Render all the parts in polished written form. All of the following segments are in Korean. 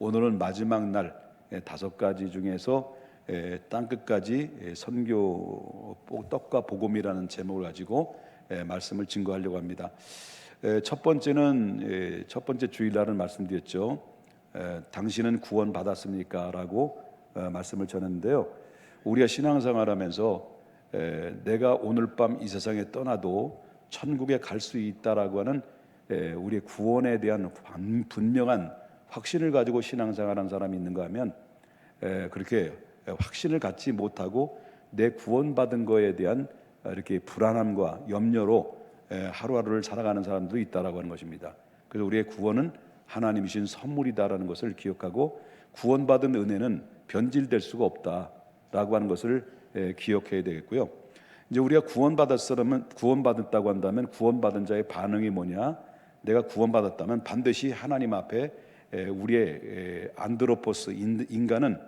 오늘은 마지막 날 5가지 중에서 땅끝까지 선교 떡과 복음이라는 제목을 가지고 말씀을 증거하려고 합니다. 첫 번째는 첫 번째 주일날은 말씀드렸죠. 당신은 구원 받았습니까? 라고 말씀을 전했는데요. 우리가 신앙생활하면서 내가 오늘 밤 이 세상에 떠나도 천국에 갈 수 있다라고 하는 우리의 구원에 대한 분명한 확신을 가지고 신앙생활하는 사람이 있는가 하면 그렇게 확신을 갖지 못하고 내 구원받은 거에 대한 이렇게 불안함과 염려로 하루하루를 살아가는 사람도 있다라고 하는 것입니다. 그래서 우리의 구원은 하나님이신 선물이다라는 것을 기억하고 구원받은 은혜는 변질될 수가 없다라고 하는 것을 기억해야 되겠고요. 이제 우리가 구원받았다고 한다면 구원받은 자의 반응이 뭐냐? 내가 구원받았다면 반드시 하나님 앞에 우리의 안드로포스 인간은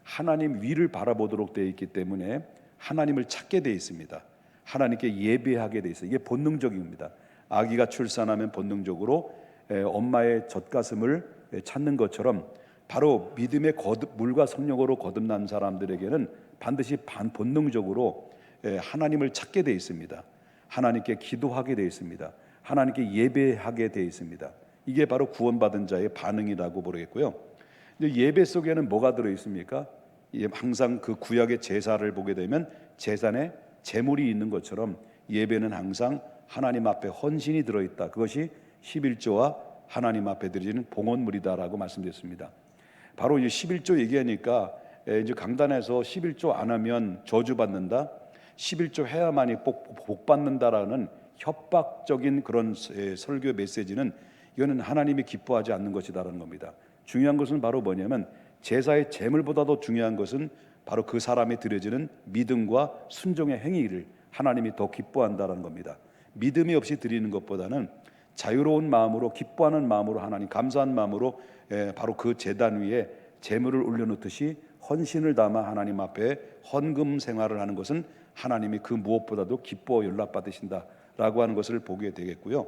하나님 위를 바라보도록 되어 있기 때문에 하나님을 찾게 되어 있습니다. 하나님께 예배하게 되어 있어요. 이게 본능적인 겁니다. 아기가 출산하면 본능적으로 엄마의 젖가슴을 찾는 것처럼 바로 믿음의 물과 성령으로 거듭난 사람들에게는 반드시 본능적으로 하나님을 찾게 되어 있습니다. 하나님께 기도하게 되어 있습니다. 하나님께 예배하게 되어 있습니다. 이게 바로 구원받은 자의 반응이라고 보겠고요. 예배 속에는 뭐가 들어있습니까? 항상 그 구약의 제사를 보게 되면 제단에 제물이 있는 것처럼 예배는 항상 하나님 앞에 헌신이 들어있다. 그것이 11조와 하나님 앞에 드리는 봉헌물이다라고 말씀드렸습니다. 바로 이 11조 얘기하니까 이제 강단에서 11조 안 하면 저주받는다, 11조 해야만이 복 받는다라는 협박적인 그런 설교 메시지는 이거는 하나님이 기뻐하지 않는 것이다라는 겁니다. 중요한 것은 바로 뭐냐면 제사의 제물보다도 중요한 것은 바로 그 사람이 드려지는 믿음과 순종의 행위를 하나님이 더 기뻐한다는 겁니다. 믿음이 없이 드리는 것보다는 자유로운 마음으로 기뻐하는 마음으로 하나님 감사한 마음으로 바로 그 제단 위에 제물을 올려놓듯이 헌신을 담아 하나님 앞에 헌금 생활을 하는 것은 하나님이 그 무엇보다도 기뻐 연락받으신다라고 하는 것을 보게 되겠고요.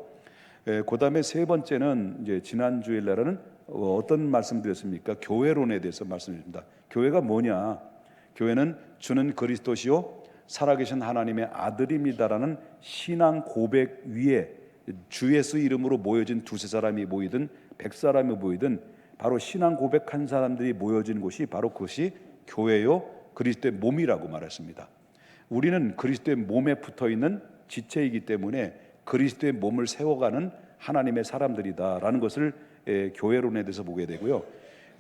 그 다음에 세 번째는 이제 지난 주일날에는 어떤 말씀드렸습니까? 교회론에 대해서 말씀드립니다. 교회가 뭐냐? 교회는 주는 그리스도시요 살아계신 하나님의 아들입니다라는 신앙 고백 위에 주 예수 이름으로 모여진 두세 사람이 모이든 100사람이 모이든 바로 신앙 고백한 사람들이 모여진 곳이 바로 그것이 교회요 그리스도의 몸이라고 말했습니다. 우리는 그리스도의 몸에 붙어있는 지체이기 때문에 그리스도의 몸을 세워가는 하나님의 사람들이다라는 것을 교회론에 대해서 보게 되고요.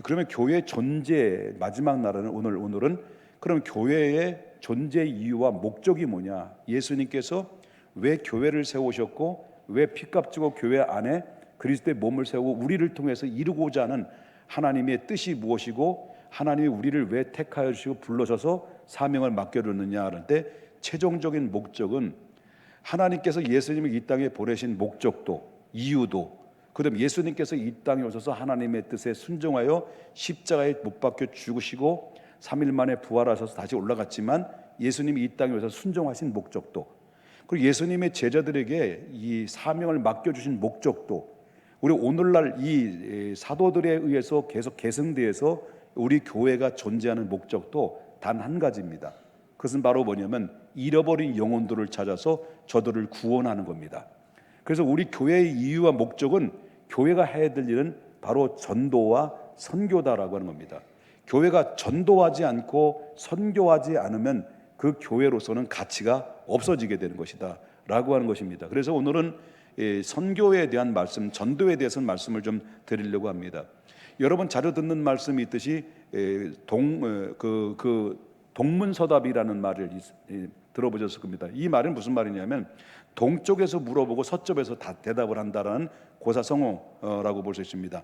그러면 교회의 존재 마지막 날은 오늘은 그럼 교회의 존재 이유와 목적이 뭐냐? 예수님께서 왜 교회를 세우셨고 왜 피값 주고 교회 안에 그리스도의 몸을 세우고 우리를 통해서 이루고자 하는 하나님의 뜻이 무엇이고 하나님이 우리를 왜 택하여 주시고 불러셔서 사명을 맡겨줬느냐 할 때 최종적인 목적은 하나님께서 예수님을 이 땅에 보내신 목적도 이유도 그다음 예수님께서 이 땅에 오셔서 하나님의 뜻에 순종하여 십자가에 못 박혀 죽으시고 3일 만에 부활하셔서 다시 올라갔지만 예수님이 이 땅에 오셔서 순종하신 목적도 그리고 예수님의 제자들에게 이 사명을 맡겨주신 목적도 우리 오늘날 이 사도들에 의해서 계속 계승되어서 우리 교회가 존재하는 목적도 단 한 가지입니다. 그것은 바로 뭐냐면 잃어버린 영혼들을 찾아서 저들을 구원하는 겁니다. 그래서 우리 교회의 이유와 목적은 교회가 해야 될 일은 바로 전도와 선교다라고 하는 겁니다. 교회가 전도하지 않고 선교하지 않으면 그 교회로서는 가치가 없어지게 되는 것이다 라고 하는 것입니다. 그래서 오늘은 선교에 대한 말씀, 전도에 대해서는 말씀을 좀 드리려고 합니다. 여러분 자주 듣는 말씀이 있듯이 동문서답이라는 말을 들어보셨을 겁니다. 이 말은 무슨 말이냐면 동쪽에서 물어보고 서쪽에서 다 대답을 한다라는 고사성어라고 볼 수 있습니다.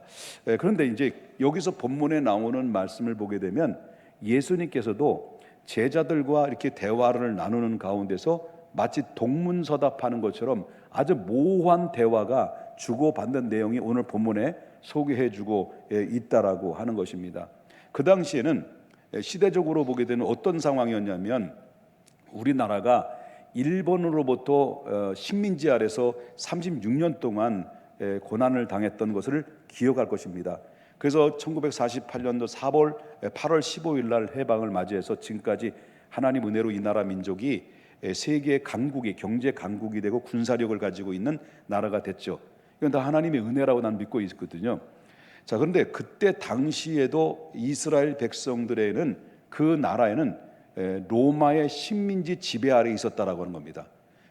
그런데 이제 여기서 본문에 나오는 말씀을 보게 되면 예수님께서도 제자들과 이렇게 대화를 나누는 가운데서 마치 동문서답하는 것처럼 아주 모호한 대화가 주고받는 내용이 오늘 본문에 소개해주고 있다라고 하는 것입니다. 그 당시에는 시대적으로 보게 되는 어떤 상황이었냐면 우리나라가 일본으로부터 식민지 아래서 36년 동안 고난을 당했던 것을 기억할 것입니다. 그래서 1948년도 8월 15일 날 해방을 맞이해서 지금까지 하나님 은혜로 이 나라 민족이 세계 강국이, 경제 강국이 되고 군사력을 가지고 있는 나라가 됐죠. 이건 다 하나님의 은혜라고 난 믿고 있거든요. 자, 그런데 그때 당시에도 이스라엘 백성들에는, 그 나라에는 로마의 식민지 지배 아래에 있었다라고 하는 겁니다.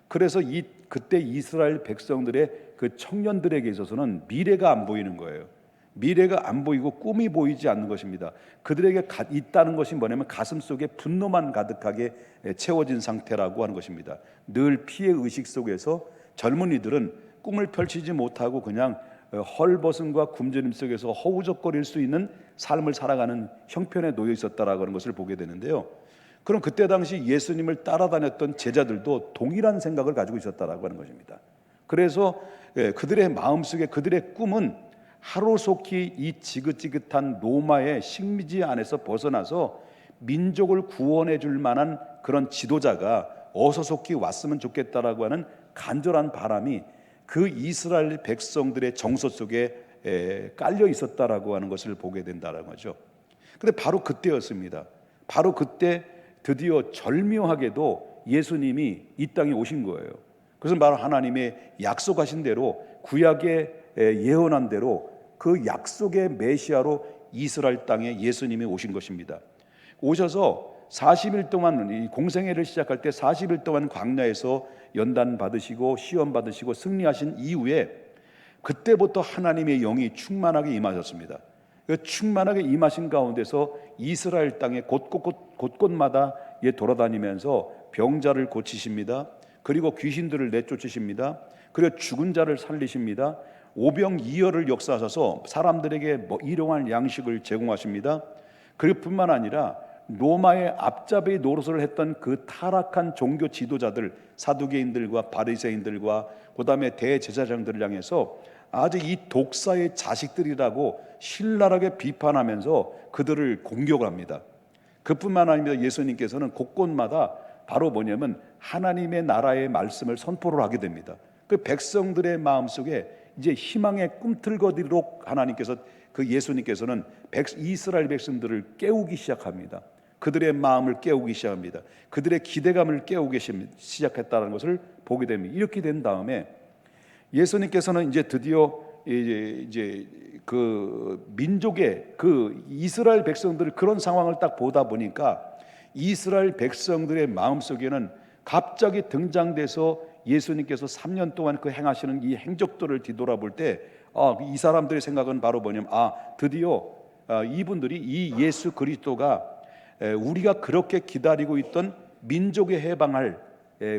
그래서 그때 이스라엘 백성들의 그 청년들에게 있어서는 미래가 안 보이는 거예요. 미래가 안 보이고 꿈이 보이지 않는 것입니다. 그들에게 있다는 것이 뭐냐면 가슴 속에 분노만 가득하게 채워진 상태라고 하는 것입니다. 늘 피해 의식 속에서 젊은이들은 꿈을 펼치지 못하고 그냥 헐벗음과 굶주림 속에서 허우적거릴 수 있는 삶을 살아가는 형편에 놓여 있었다라고 하는 것을 보게 되는데요. 그럼 그때 당시 예수님을 따라다녔던 제자들도 동일한 생각을 가지고 있었다라고 하는 것입니다. 그래서 그들의 마음속에, 그들의 꿈은 하루속히 이 지긋지긋한 로마의 식민지 안에서 벗어나서 민족을 구원해 줄 만한 그런 지도자가 어서속히 왔으면 좋겠다라고 하는 간절한 바람이 그 이스라엘 백성들의 정서 속에 깔려 있었다라고 하는 것을 보게 된다는 거죠. 근데 바로 그때였습니다. 바로 그때 드디어 절묘하게도 예수님이 이 땅에 오신 거예요. 그것은 바로 하나님의 약속하신 대로, 구약에 예언한 대로 그 약속의 메시아로 이스라엘 땅에 예수님이 오신 것입니다. 오셔서 40일 동안, 이 공생애를 시작할 때 40일 동안 광야에서 연단 받으시고 시험 받으시고 승리하신 이후에 그때부터 하나님의 영이 충만하게 임하셨습니다. 그 충만하게 임하신 가운데서 이스라엘 땅에 곳곳마다 돌아다니면서 병자를 고치십니다. 그리고 귀신들을 내쫓으십니다. 그리고 죽은 자를 살리십니다. 오병이어를 역사하셔서 사람들에게 일용할 양식을 제공하십니다. 그리고 뿐만 아니라 로마의 앞잡이 노릇을 했던 그 타락한 종교 지도자들, 사두개인들과 바리새인들과 그 다음에 대제사장들을 향해서 아주 이 독사의 자식들이라고 신랄하게 비판하면서 그들을 공격합니다. 그뿐만 아니라 예수님께서는 곳곳마다 바로 뭐냐면 하나님의 나라의 말씀을 선포를 하게 됩니다. 그 백성들의 마음속에 이제 희망의 꿈틀거리도록 하나님께서, 그 예수님께서는 이스라엘 백성들을 깨우기 시작합니다. 그들의 마음을 깨우기 시작합니다. 그들의 기대감을 깨우기 시작했다는 것을 보게 됩니다. 이렇게 된 다음에 예수님께서는 이제 드디어 이제 그 민족의, 그 이스라엘 백성들 그런 상황을 딱 보다 보니까 이스라엘 백성들의 마음속에는 갑자기 등장돼서 예수님께서 3년 동안 그 행하시는 이 행적들을 뒤돌아볼 때 이 사람들의 생각은 바로 뭐냐면 드디어 이분들이, 이 예수 그리스도가 우리가 그렇게 기다리고 있던 민족의 해방할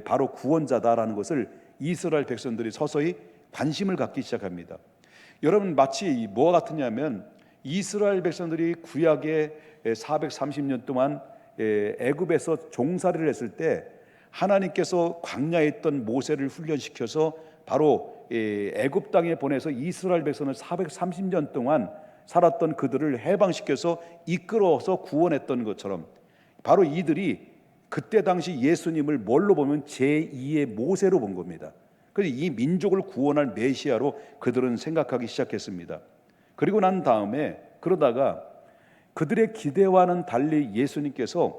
바로 구원자다라는 것을 이스라엘 백성들이 서서히 관심을 갖기 시작합니다. 여러분, 마치 뭐와 같으냐면 이스라엘 백성들이 구약에 430년 동안 애굽에서 종살이를 했을 때 하나님께서 광야에 있던 모세를 훈련시켜서 바로 애굽 땅에 보내서 이스라엘 백성을 430년 동안 살았던 그들을 해방시켜서 이끌어서 구원했던 것처럼 바로 이들이 그때 당시 예수님을 뭘로 보면 제2의 모세로 본 겁니다. 그래서 이 민족을 구원할 메시아로 그들은 생각하기 시작했습니다. 그리고 난 다음에 그러다가 그들의 기대와는 달리 예수님께서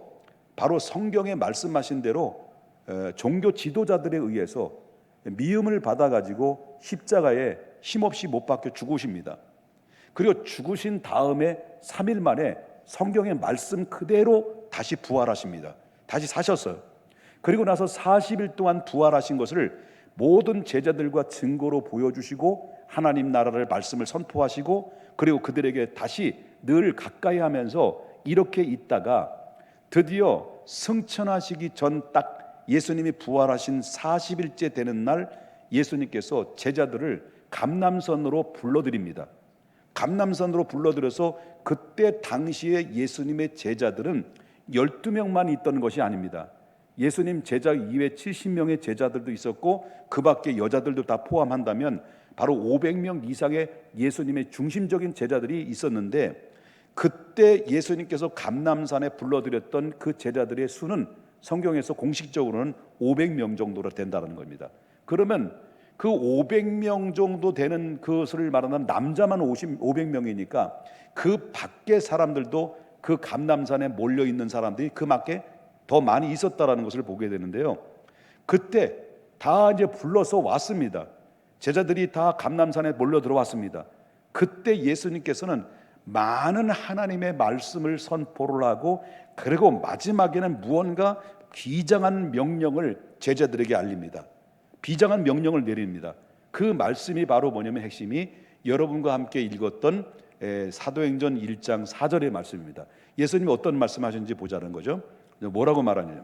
바로 성경에 말씀하신 대로 종교 지도자들에 의해서 미움을 받아가지고 십자가에 힘없이 못 박혀 죽으십니다. 그리고 죽으신 다음에 3일 만에 성경의 말씀 그대로 다시 부활하십니다. 다시 사셨어요. 그리고 나서 40일 동안 부활하신 것을 모든 제자들과 증거로 보여주시고 하나님 나라를 말씀을 선포하시고 그리고 그들에게 다시 늘 가까이 하면서 이렇게 있다가 드디어 승천하시기 전 딱 예수님이 부활하신 40일째 되는 날 예수님께서 제자들을 감람산으로 불러드립니다. 감람산으로 불러들여서 그때 당시에 예수님의 제자들은 12명만 있던 것이 아닙니다. 예수님 제자 이외 70명의 제자들도 있었고 그 밖에 여자들도 다 포함한다면 바로 500명 이상의 예수님의 중심적인 제자들이 있었는데 그때 예수님께서 감람산에 불러들였던 그 제자들의 수는 성경에서 공식적으로는 500명 정도로 된다는 겁니다. 그러면 그 500명 정도 되는 그것을 말하면 남자만 500명이니까 그 밖에 사람들도 그 감람산에 몰려 있는 사람들이 그 밖에 더 많이 있었다라는 것을 보게 되는데요. 그때 다 이제 불러서 왔습니다. 제자들이 다 감람산에 몰려 들어왔습니다. 그때 예수님께서는 많은 하나님의 말씀을 선포를 하고, 그리고 마지막에는 무언가 비장한 명령을 제자들에게 알립니다. 비장한 명령을 내립니다. 그 말씀이 바로 뭐냐면 핵심이 여러분과 함께 읽었던 사도행전 1장 4절의 말씀입니다. 예수님이 어떤 말씀하셨는지 보자는 거죠. 뭐라고 말하냐면,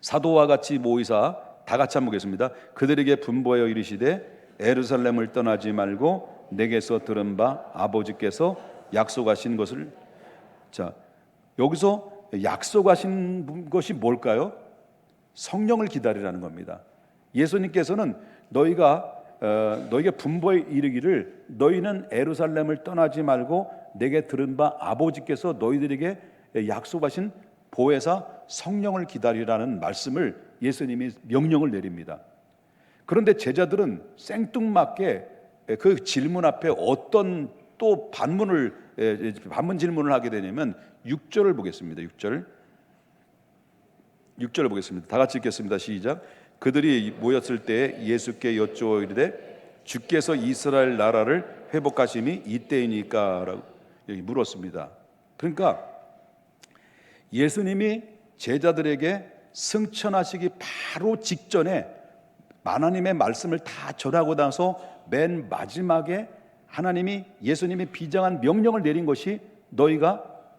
사도와 같이 모이사, 다 같이 한번 보겠습니다. 그들에게 분부하여 이르시되 예루살렘을 떠나지 말고 내게서 들은 바 아버지께서 약속하신 것을. 자, 여기서 약속하신 것이 뭘까요? 성령을 기다리라는 겁니다. 예수님께서는 너희에게 분부에 이르기를 너희는 예루살렘을 떠나지 말고 내게 들은 바 아버지께서 너희들에게 약속하신 보혜사 성령을 기다리라는 말씀을 예수님이 명령을 내립니다. 그런데 제자들은 생뚱맞게 그 질문 앞에 어떤 또 반문 질문을 하게 되냐면 6절을 보겠습니다. 6절을 보겠습니다. 다 같이 읽겠습니다. 시작. 그들이 모였을 때 예수께 여쭈어 이르되 주께서 이스라엘 나라를 회복하심이 이때이니까 라고 여기 물었습니다. 그러니까 예수님이 제자들에게 승천하시기 바로 직전에 하나님의 말씀을 다 전하고 나서 맨 마지막에 예수님이 비장한 명령을 내린 것이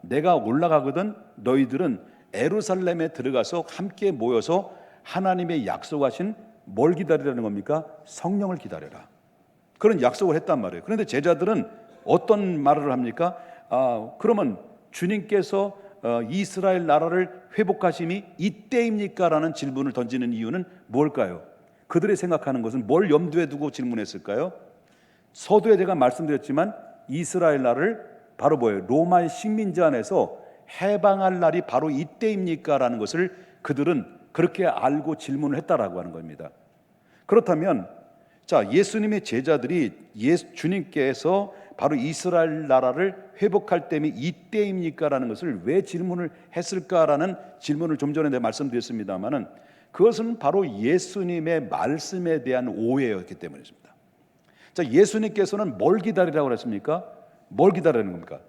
내가 올라가거든 너희들은 예루살렘에 들어가서 함께 모여서 하나님의 약속하신 뭘 기다리라는 겁니까? 성령을 기다려라. 그런 약속을 했단 말이에요. 그런데 제자들은 어떤 말을 합니까? 그러면 주님께서 이스라엘 나라를 회복하심이 이때입니까? 라는 질문을 던지는 이유는 뭘까요? 그들이 생각하는 것은 뭘 염두에 두고 질문했을까요? 서두에 제가 말씀드렸지만 이스라엘 나라를 바로 뭐예요? 로마의 식민지 안에서 해방할 날이 바로 이때입니까? 라는 것을 그들은 그렇게 알고 질문을 했다라고 하는 겁니다. 그렇다면 예수님의 제자들이 주님께서 바로 이스라엘 나라를 회복할 때이 이때입니까? 라는 것을 왜 질문을 했을까라는 질문을 좀 전에 내가 말씀드렸습니다마는 그것은 바로 예수님의 말씀에 대한 오해였기 때문입니다. 예수님께서는 뭘 기다리라고 했습니까? 뭘 기다리는 겁니까?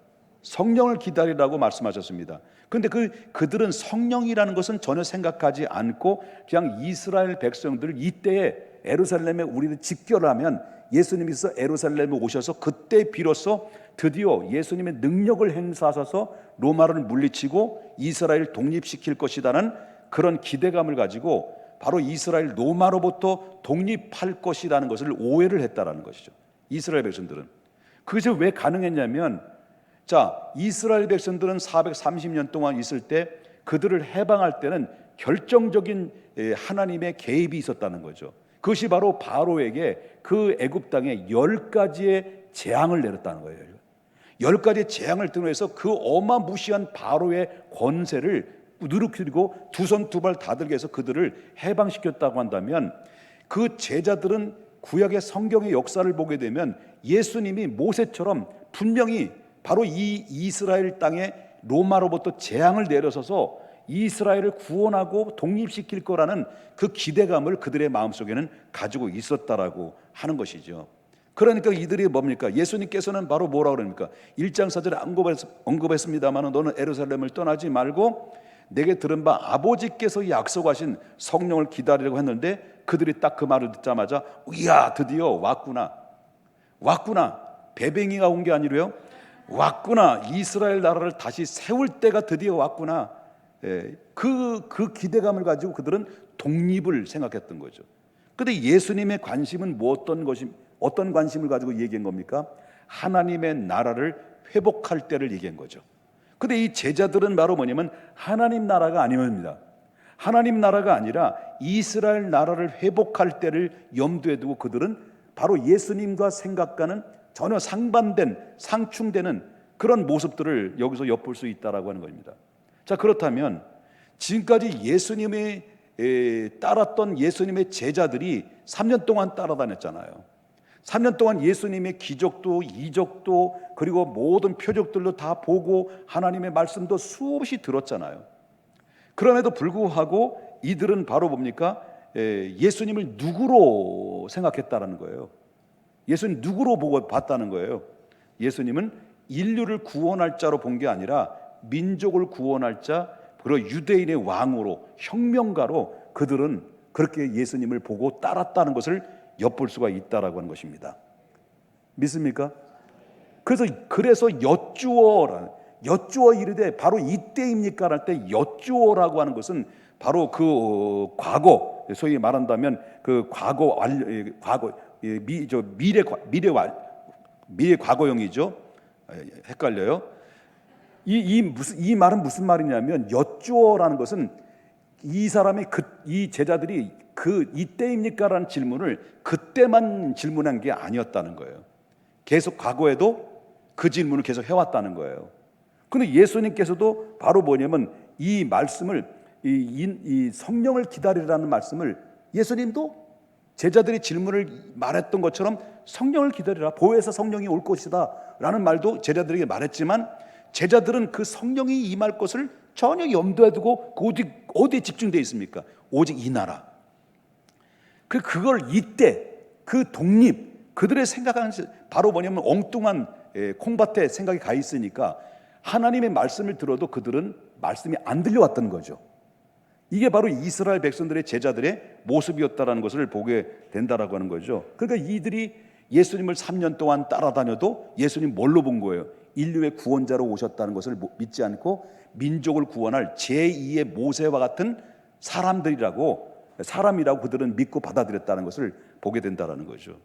성령을 기다리라고 말씀하셨습니다. 그런데 그들은 성령이라는 것은 전혀 생각하지 않고 그냥 이스라엘 백성들 이때에 예루살렘에 우리를 직결하면 예수님께서 예루살렘에 오셔서 그때 비로소 드디어 예수님의 능력을 행사하셔서 로마를 물리치고 이스라엘 독립시킬 것이라는 그런 기대감을 가지고 바로 이스라엘 로마로부터 독립할 것이라는 것을 오해를 했다라는 것이죠. 이스라엘 백성들은. 그것이 왜 가능했냐면 이스라엘 백성들은 430년 동안 있을 때 그들을 해방할 때는 결정적인 하나님의 개입이 있었다는 거죠. 그것이 바로 바로에게 그 애굽 땅에 10가지의 재앙을 내렸다는 거예요. 10가지의 재앙을 통해서 그 어마무시한 바로의 권세를 누르뜨리고 두 손 두 발 다 들게 해서 그들을 해방시켰다고 한다면, 그 제자들은 구약의 성경의 역사를 보게 되면 예수님이 모세처럼 분명히 바로 이 이스라엘 땅에 로마로부터 재앙을 내려서서 이스라엘을 구원하고 독립시킬 거라는 그 기대감을 그들의 마음속에는 가지고 있었다라고 하는 것이죠. 그러니까 이들이 뭡니까? 예수님께서는 바로 뭐라고 그럽니까? 1장 4절에 언급했습니다만 너는 예루살렘을 떠나지 말고 내게 들은 바 아버지께서 약속하신 성령을 기다리라고 했는데, 그들이 딱 그 말을 듣자마자 이야, 드디어 왔구나. 배뱅이가 온 게 아니고요, 왔구나. 이스라엘 나라를 다시 세울 때가 드디어 왔구나. 그 기대감을 가지고 그들은 독립을 생각했던 거죠. 그런데 예수님의 관심은 어떤 관심을 가지고 얘기한 겁니까? 하나님의 나라를 회복할 때를 얘기한 거죠. 그런데 이 제자들은 바로 뭐냐면 하나님 나라가 아닙니다. 하나님 나라가 아니라 이스라엘 나라를 회복할 때를 염두에 두고 그들은 바로 예수님과 생각과는 전혀 상충되는 그런 모습들을 여기서 엿볼 수 있다라고 하는 겁니다. 그렇다면 지금까지 예수님의 따랐던 예수님의 제자들이 3년 동안 따라다녔잖아요. 3년 동안 예수님의 기적도 이적도 그리고 모든 표적들도 다 보고 하나님의 말씀도 수없이 들었잖아요. 그럼에도 불구하고 이들은 바로 뭡니까? 예수님을 누구로 생각했다라는 거예요. 예수님 누구로 보고 봤다는 거예요. 예수님은 인류를 구원할 자로 본 게 아니라 민족을 구원할 자, 그리고 유대인의 왕으로, 혁명가로 그들은 그렇게 예수님을 보고 따랐다는 것을 엿볼 수가 있다라고 하는 것입니다. 믿습니까? 그래서 여쭈어 이르되 바로 이때입니까? 할 때 여쭈어라고 하는 것은 바로 그 과거, 소위 말한다면 그 미래 과거형이죠. 헷갈려요. 이 말은 무슨 말이냐면 여쭈어라는 것은 이 제자들이 이때입니까라는 질문을 그때만 질문한 게 아니었다는 거예요. 계속 과거에도 그 질문을 계속 해왔다는 거예요. 그런데 예수님께서도 바로 뭐냐면 이 말씀을 이 성령을 기다리라는 말씀을 예수님도 제자들이 질문을 말했던 것처럼 성령을 기다리라, 보혜사 성령이 올 것이다 라는 말도 제자들에게 말했지만 제자들은 그 성령이 임할 것을 전혀 염두에 두고 어디에 집중되어 있습니까? 오직 이 나라. 그걸 이때 그 독립 그들의 생각하는 바로 뭐냐면 엉뚱한 콩밭에 생각이 가 있으니까 하나님의 말씀을 들어도 그들은 말씀이 안 들려왔던 거죠. 이게 바로 이스라엘 백성들의 제자들의 모습이었다라는 것을 보게 된다라고 하는 거죠. 그러니까 이들이 예수님을 3년 동안 따라다녀도 예수님 뭘로 본 거예요? 인류의 구원자로 오셨다는 것을 믿지 않고 민족을 구원할 제2의 모세와 같은 사람이라고 그들은 믿고 받아들였다는 것을 보게 된다라는 거죠.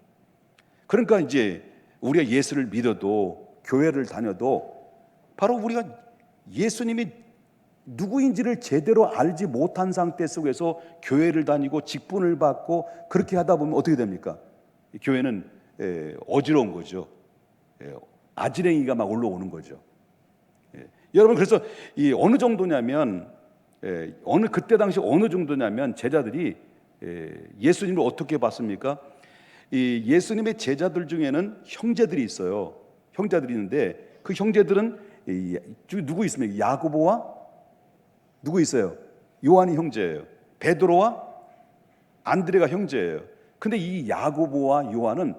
그러니까 이제 우리가 예수를 믿어도 교회를 다녀도 바로 우리가 예수님이 누구인지를 제대로 알지 못한 상태 속에서 교회를 다니고 직분을 받고 그렇게 하다 보면 어떻게 됩니까? 교회는 어지러운 거죠. 아지랭이가 막 올라오는 거죠. 여러분, 그래서 이 어느 정도냐면 그때 당시 어느 정도냐면 제자들이 예수님을 어떻게 봤습니까? 이 예수님의 제자들 중에는 형제들이 있어요. 형제들이 있는데 그 형제들은 누구 있습니까? 야고보와 누구 있어요? 요한이 형제예요. 베드로와 안드레가 형제예요. 근데 이 야고보와 요한은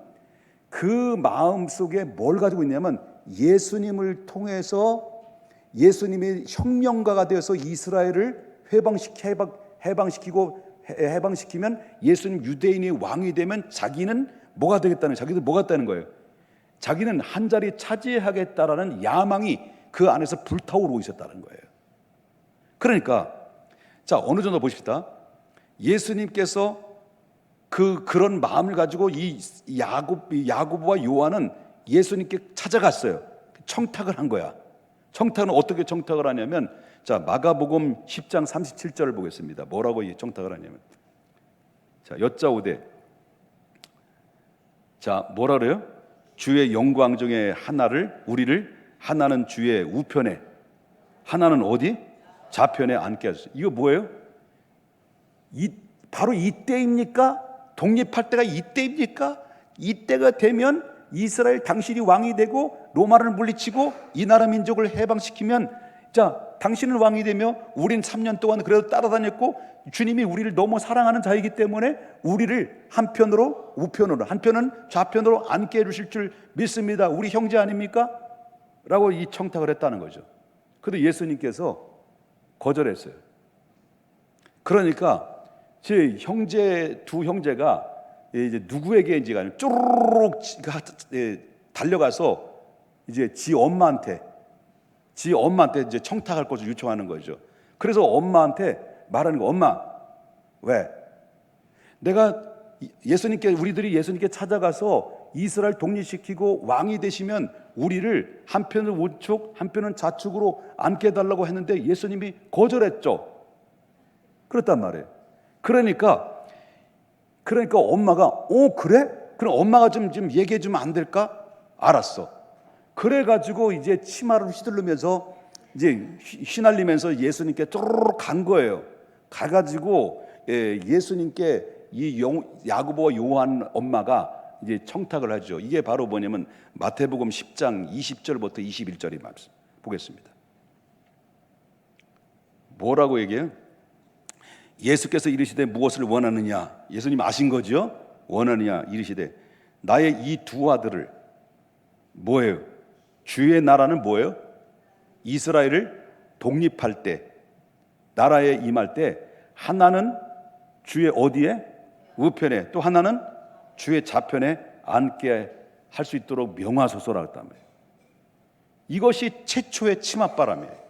그 마음 속에 뭘 가지고 있냐면 예수님을 통해서 예수님의 혁명가가 되어서 이스라엘을 해방시키면 예수님 유대인의 왕이 되면 자기는 뭐가 되겠다는, 자기들 뭐가 되는 거예요? 자기는 한 자리 차지하겠다라는 야망이 그 안에서 불타오르고 있었다는 거예요. 그러니까 자, 어느 정도 보십시다. 예수님께서 그런 마음을 가지고 이 야고보와 요한은 예수님께 찾아갔어요. 청탁을 한 거야. 청탁은 어떻게 청탁을 하냐면, 자, 마가복음 10장 37절을 보겠습니다. 뭐라고 이 청탁을 하냐면, 자, 여짜오되, 자, 뭐라 그래요? 주의 영광 중에 하나는 주의 우편에, 하나는 어디? 좌편에 앉게 하소서. 이거 뭐예요? 바로 이때입니까? 독립할 때가 이때입니까? 이때가 되면 이스라엘 당신이 왕이 되고 로마를 물리치고 이 나라 민족을 해방시키면, 자, 당신은 왕이 되며 우린 3년 동안 그래도 따라다녔고 주님이 우리를 너무 사랑하는 자이기 때문에 우리를 한편으로 우편으로, 한편은 좌편으로 앉게 해주실 줄 믿습니다. 우리 형제 아닙니까? 라고 이 청탁을 했다는 거죠. 그런데 예수님께서 거절했어요. 그러니까 제 두 형제가 이제 누구에게 이제 쪼르륵 달려가서 이제 지 엄마한테 이제 청탁할 것을 요청하는 거죠. 그래서 엄마한테 말하는 거, 엄마, 왜? 우리들이 예수님께 찾아가서 이스라엘 독립시키고 왕이 되시면 우리를 한편은 우측, 한편은 좌측으로 앉게 해달라고 했는데 예수님이 거절했죠. 그렇단 말이에요. 그러니까 엄마가 그래? 그럼 엄마가 좀 얘기해 주면 안 될까? 알았어. 그래가지고 이제 치마를 휘두르면서 이제 휘날리면서 예수님께 쪼르륵 간 거예요. 가가지고 예수님께 이 야고보와 요한 엄마가 이제 청탁을 하죠. 이게 바로 뭐냐면 마태복음 10장 20절부터 21절의 말씀 보겠습니다. 뭐라고 얘기해요? 예수께서 이르시되 무엇을 원하느냐? 예수님 아신 거죠? 원하느냐 이르시되 나의 이 두 아들을 뭐예요? 주의 나라는 뭐예요? 이스라엘을 독립할 때, 나라에 임할 때 하나는 주의 어디에? 우편에, 또 하나는 주의 좌편에 앉게 할 수 있도록 명하소서라고 했단 말이에요. 이것이 최초의 치맛바람이에요.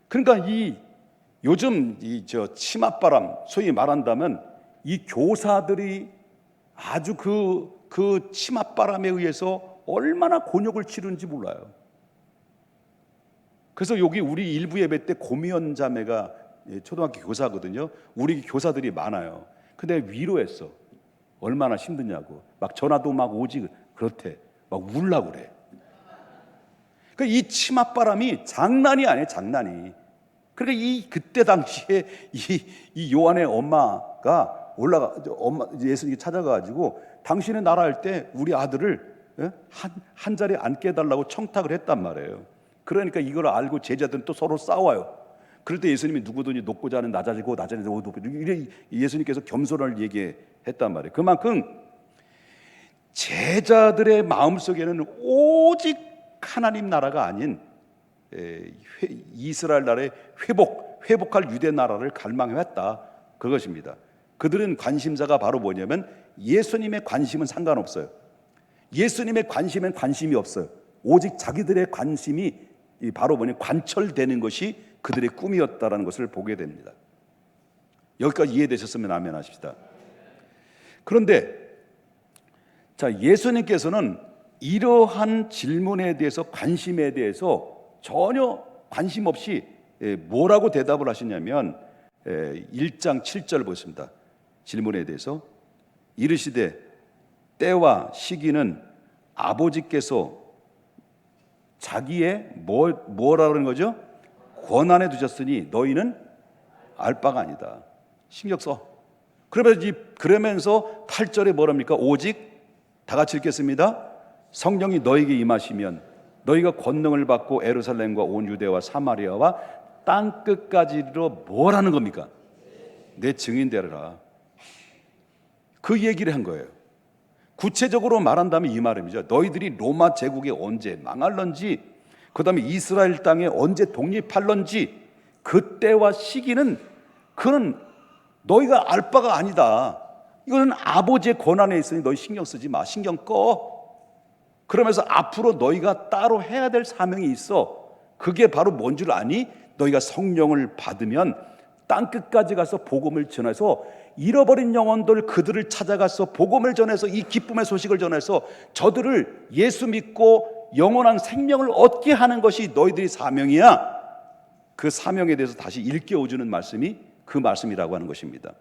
그러니까 요즘 치맛바람, 소위 말한다면 이 교사들이 아주 그 치맛바람에 의해서 얼마나 곤욕을 치르는지 몰라요. 그래서 여기 우리 일부 예배 때 고미연 자매가 초등학교 교사거든요. 우리 교사들이 많아요. 근데 위로했어. 얼마나 힘드냐고. 막 전화도 막 오지 그렇대. 막 울라고 그래. 그러니까 이 치맛바람이 장난이 아니에요, 장난이. 그러니까 그때 당시에 이 요한의 엄마가 예수님께 찾아가가지고 당신의 나라 할 때 우리 아들을 한 자리에 앉게 해달라고 청탁을 했단 말이에요. 그러니까 이걸 알고 제자들은 또 서로 싸워요. 그럴 때 예수님이 누구든지 높고자 하는 낮아지고 이래 예수님께서 겸손을 얘기했단 말이에요. 그만큼 제자들의 마음속에는 오직 하나님 나라가 아닌 이스라엘 나라의 회복할 유대 나라를 갈망해왔다, 그것입니다. 그들은 관심사가 바로 뭐냐면 예수님의 관심은 상관없어요. 예수님의 관심엔 관심이 없어요. 오직 자기들의 관심이 바로 관철되는 것이 그들의 꿈이었다라는 것을 보게 됩니다. 여기까지 이해되셨으면 아멘 하십시다. 그런데 예수님께서는 이러한 질문에 대해서, 관심에 대해서 전혀 관심 없이 뭐라고 대답을 하시냐면 1장 7절 보겠습니다. 질문에 대해서 이르시되 때와 시기는 아버지께서 자기의 뭐라는 거죠? 권한에 두셨으니 너희는 알 바가 아니다. 신경 써. 그러면서 8절에 뭐랍니까? 오직 다 같이 읽겠습니다. 성령이 너에게 임하시면 너희가 권능을 받고 예루살렘과 온 유대와 사마리아와 땅 끝까지로 뭐라는 겁니까? 내 증인 되리라. 그 얘기를 한 거예요. 구체적으로 말한다면 이 말입니다. 너희들이 로마 제국에 언제 망할런지, 그 다음에 이스라엘 땅에 언제 독립할런지 그때와 시기는 그는 너희가 알 바가 아니다. 이거는 아버지의 권한에 있으니 너희 신경 쓰지 마. 신경 꺼. 그러면서 앞으로 너희가 따로 해야 될 사명이 있어. 그게 바로 뭔 줄 아니? 너희가 성령을 받으면 땅 끝까지 가서 복음을 전해서 잃어버린 영혼들 그들을 찾아가서 복음을 전해서 이 기쁨의 소식을 전해서 저들을 예수 믿고 영원한 생명을 얻게 하는 것이 너희들의 사명이야. 그 사명에 대해서 다시 일깨워주는 말씀이 그 말씀이라고 하는 것입니다.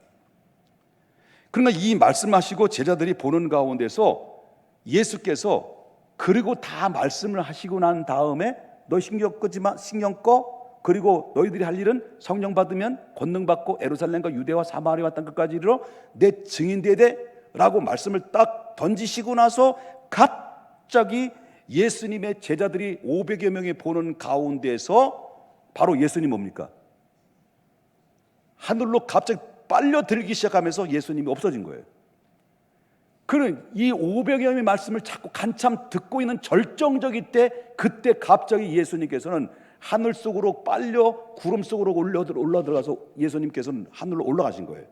그러니까 이 말씀하시고 제자들이 보는 가운데서 예수께서 그리고 다 말씀을 하시고 난 다음에 너 신경 끄지 마, 신경 꺼. 그리고 너희들이 할 일은 성령 받으면 권능 받고 예루살렘과 유대와 사마리아 땅 끝까지 이르러 내 증인 되되 라고 말씀을 딱 던지시고 나서 갑자기 예수님의 제자들이 500여 명이 보는 가운데서 바로 예수님 뭡니까? 하늘로 갑자기 빨려들기 시작하면서 예수님이 없어진 거예요. 그는 이 500여 명의 말씀을 자꾸 한참 듣고 있는 절정적일 때, 그때 갑자기 예수님께서는 하늘 속으로 빨려 구름 속으로 올라 들어가서 예수님께서는 하늘로 올라가신 거예요.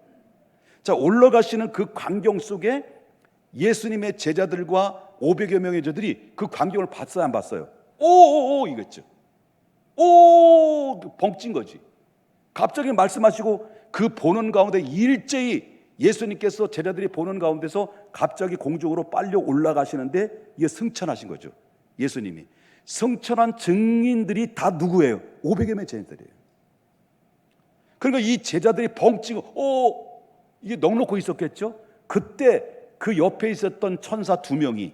자, 올라가시는 그 광경 속에 예수님의 제자들과 500여 명의 제자들이 그 광경을 봤어요, 안 봤어요? 오오오 이거죠. 오 벙찐 거지. 갑자기 말씀하시고 그 보는 가운데 일제히 예수님께서 제자들이 보는 가운데서 갑자기 공중으로 빨려 올라가시는데 이게 승천하신 거죠. 예수님이 승천한 증인들이 다 누구예요? 500여 명의 제자들이에요. 그러니까 이 제자들이 벙찌고 이게 넋놓고 있었겠죠. 그때 그 옆에 있었던 천사 2명이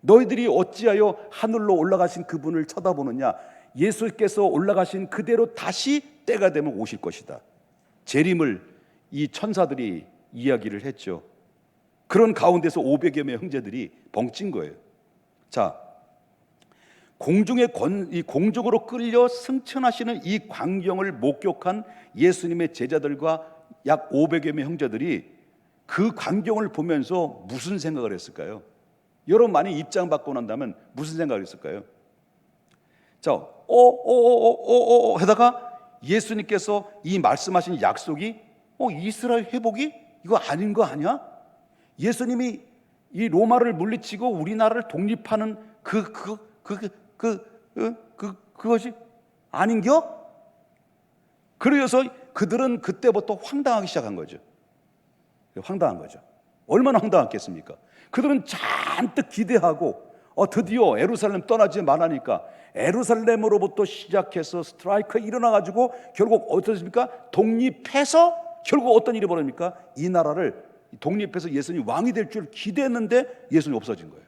너희들이 어찌하여 하늘로 올라가신 그분을 쳐다보느냐? 예수께서 올라가신 그대로 다시 때가 되면 오실 것이다. 재림을 이 천사들이 이야기를 했죠. 그런 가운데서 500여 명의 형제들이 벙찐 거예요. 자, 공중으로 끌려 승천하시는 이 광경을 목격한 예수님의 제자들과 약 500여 명 형제들이 그 광경을 보면서 무슨 생각을 했을까요? 여러분 많이 입장 받고 난다면 무슨 생각을 했을까요? 자, 하다가 예수님께서 이 말씀하신 약속이 이스라엘 회복이 이거 아닌 거 아니야? 예수님이 이 로마를 물리치고 우리나라를 독립하는 그것이 아닌겨? 그래서 그들은 그때부터 황당하기 시작한 거죠. 황당한 거죠. 얼마나 황당했겠습니까? 그들은 잔뜩 기대하고 드디어 예루살렘 떠나지 말라니까 예루살렘으로부터 시작해서 스트라이크가 일어나가지고 결국 어떻습니까? 독립해서 결국 어떤 일이 벌어집니까? 이 나라를 독립해서 예수님이 왕이 될 줄 기대했는데 예수님이 없어진 거예요.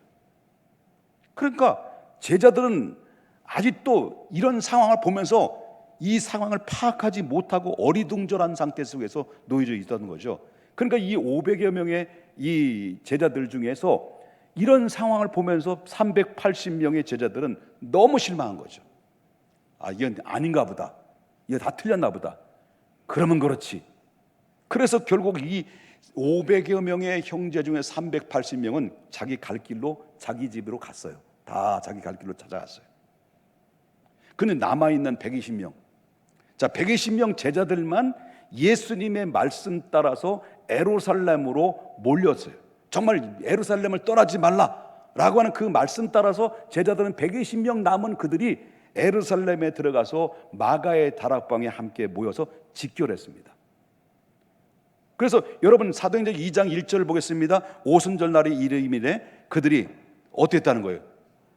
그러니까 제자들은 아직도 이런 상황을 보면서 이 상황을 파악하지 못하고 어리둥절한 상태 속에서 놓여져 있다는 거죠. 그러니까 이 500여 명의 이 제자들 중에서 이런 상황을 보면서 380명의 제자들은 너무 실망한 거죠. 이건 아닌가 보다. 이거 다 틀렸나 보다. 그러면 그렇지. 그래서 결국 이 500여 명의 형제 중에 380명은 자기 갈 길로 자기 집으로 갔어요. 다 자기 갈 길로 찾아갔어요. 근데 남아있는 120명. 자, 120명 제자들만 예수님의 말씀 따라서 예루살렘으로 몰렸어요. 정말 예루살렘을 떠나지 말라라고 하는 그 말씀 따라서 제자들은 120명 남은 그들이 예루살렘에 들어가서 마가의 다락방에 함께 모여서 직결했습니다. 그래서 여러분 사도행전 2장 1절을 보겠습니다. 오순절 날의 이름이래 그들이 어떻게 했다는 거예요?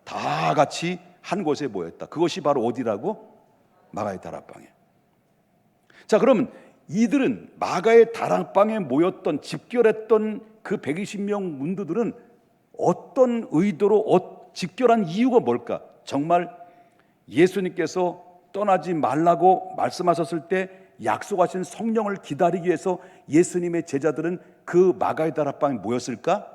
다 같이 한 곳에 모였다. 그것이 바로 어디라고? 마가의 다락방에. 자, 그러면 이들은 마가의 다락방에 모였던 집결했던 그 120명 문도들은 어떤 의도로 집결한 이유가 뭘까? 정말 예수님께서 떠나지 말라고 말씀하셨을 때 약속하신 성령을 기다리기 위해서 예수님의 제자들은 그 마가의 다락방에 모였을까?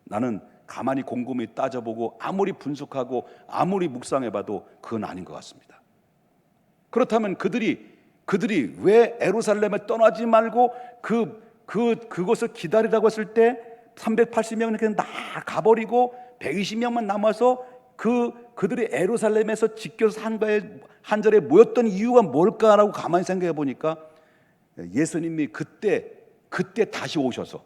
나는 가만히 곰곰이 따져보고 아무리 분석하고 아무리 묵상해봐도 그건 아닌 것 같습니다. 그렇다면 그들이 왜 예루살렘에 떠나지 말고 그것을 기다리라고 했을 때 380명은 그냥 다 가버리고 120명만 남아서 그들이 예루살렘에서 지켜서 한 자리에 모였던 이유가 뭘까라고 가만히 생각해 보니까 예수님이 그때 다시 오셔서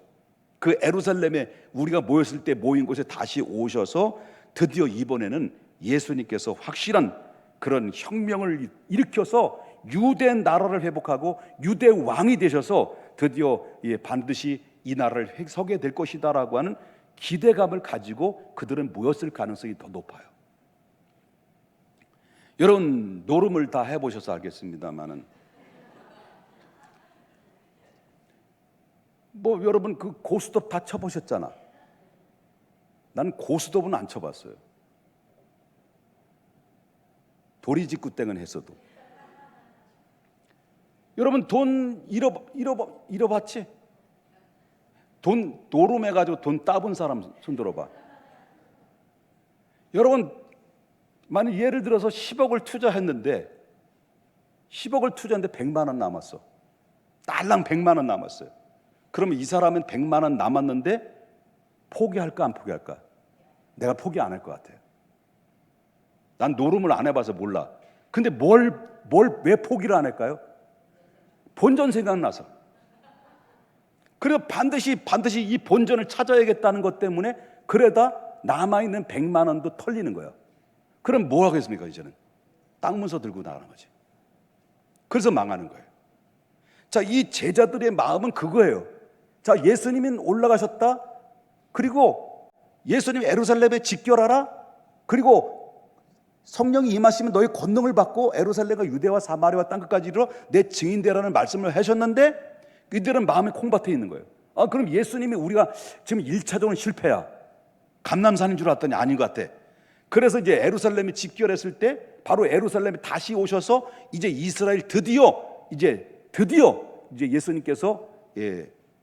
그 예루살렘에 우리가 모였을 때 모인 곳에 다시 오셔서 드디어 이번에는 예수님께서 확실한 그런 혁명을 일으켜서 유대 나라를 회복하고 유대 왕이 되셔서 드디어 반드시 이 나라를 서게 될 것이다라고 하는 기대감을 가지고 그들은 모였을 가능성이 더 높아요. 여러분 노름을 다 해보셔서 알겠습니다만은 여러분 그 고스톱 다 쳐보셨잖아. 난 고스톱은 안 쳐봤어요. 도리직구땡은 했어도. 여러분 돈 잃어봤지? 돈 노름해가지고 돈 따본 사람 손 들어봐. 여러분 만약 예를 들어서 10억을 투자했는데 100만 원 남았어. 딸랑 100만 원 남았어요. 그러면 이 사람은 100만 원 남았는데 포기할까 안 포기할까? 내가 포기 안 할 것 같아요. 난 노름을 안 해봐서 몰라. 근데 왜 포기를 안 할까요? 본전 생각나서. 그래서 반드시 이 본전을 찾아야겠다는 것 때문에 그러다 남아있는 100만 원도 털리는 거예요. 그럼 뭐 하겠습니까? 이제는 땅 문서 들고 나가는 거지. 그래서 망하는 거예요. 자, 이 제자들의 마음은 그거예요. 자, 예수님은 올라가셨다. 그리고 예수님 예루살렘에 직결하라. 그리고 성령이 임하시면 너희 권능을 받고 예루살렘과 유대와 사마리아와 땅끝까지 이르러 내 증인되라는 말씀을 하셨는데 이들은 마음에 콩밭에 있는 거예요. 그럼 예수님이 우리가 지금 1차적으로는 실패야. 감남산인 줄 알았더니 아닌 것 같아. 그래서 이제 예루살렘에 집결했을 때 바로 예루살렘에 다시 오셔서 이제 이스라엘 드디어 이제 예수님께서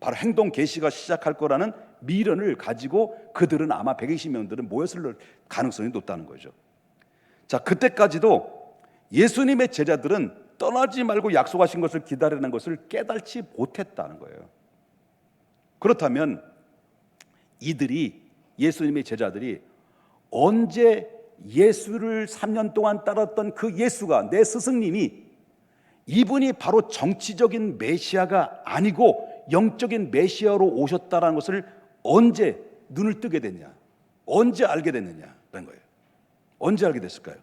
바로 행동 계시가 시작할 거라는 미련을 가지고 그들은 아마 120명들은 모였을 가능성이 높다는 거죠. 자, 그때까지도 예수님의 제자들은 떠나지 말고 약속하신 것을 기다리는 것을 깨달지 못했다는 거예요. 그렇다면 이들이, 예수님의 제자들이 언제 예수를 3년 동안 따랐던 그 예수가, 내 스승님이, 이분이 바로 정치적인 메시아가 아니고 영적인 메시아로 오셨다는 것을 언제 눈을 뜨게 됐냐, 언제 알게 됐느냐는 거예요. 언제 알게 됐을까요?